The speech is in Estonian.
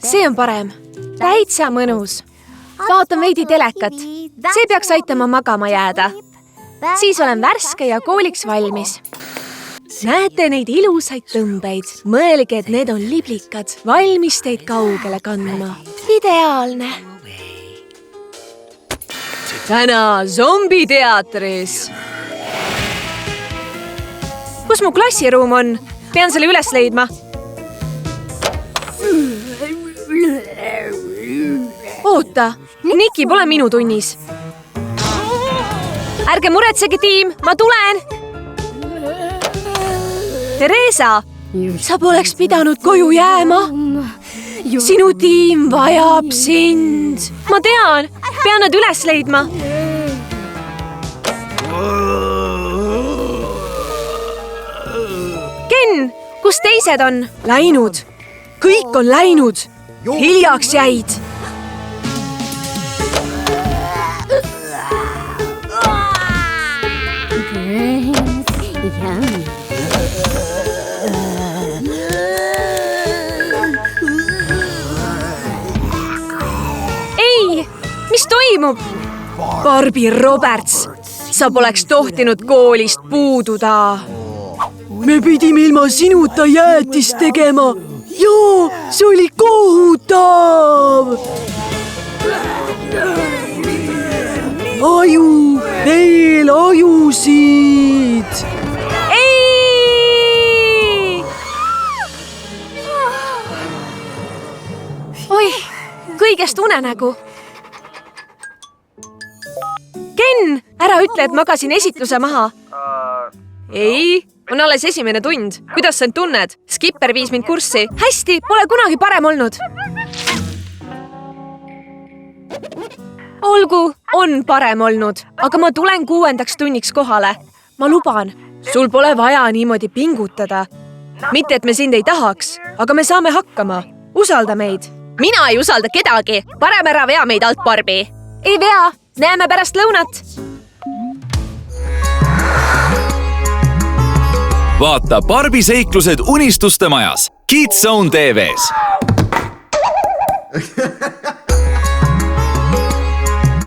see on parem. Täitsa mõnus. Vaatan veidi telekat. See peaks aitama magama jääda. Siis olen värske ja kooliks valmis. Näete neid ilusaid tõmbeid. Mõelge, et need on liblikad, valmis teid kaugele kandma. Ideaalne. Täna zombiteatris. Kus mu klassiruum on? Pean selle üles leidma. Oota, Niki pole minu tunnis. Ärge muretsege, tiim, ma tulen. Teresa, sa poleks pidanud koju jääma. Sinu tiim vajab sind. Ma tean, pean nad üles leidma. Ken, kus teised on? Läinud. Kõik on läinud. Hiljaks jäid. Ei, mis toimub? Barbie Roberts, sa poleks tohtinud koolist puududa. Me pidime ilma sinuta jäätist tegema. Joo, see oli kohutav. Aju, veel ajusid. Ei! Oi, kõigest unenägu. Ken, ära ütle, et magasin esitluse maha. Ei, on alles esimene tund. Kuidas sa end tunned? Skipper viis mind kurssi. Hästi, pole kunagi parem olnud. Olgu, on parem olnud, aga ma tulen 6. tunniks kohale. Ma luban, sul pole vaja niimoodi pingutada. Mitte, et me sind ei tahaks, aga me saame hakkama. Usalda meid. Mina ei usalda kedagi. Parem ära vea meid alt, Barbie. Ei vea, näeme pärast lõunat. Vaata Barbie seiklused unistuste majas. Kids Zone TV-s.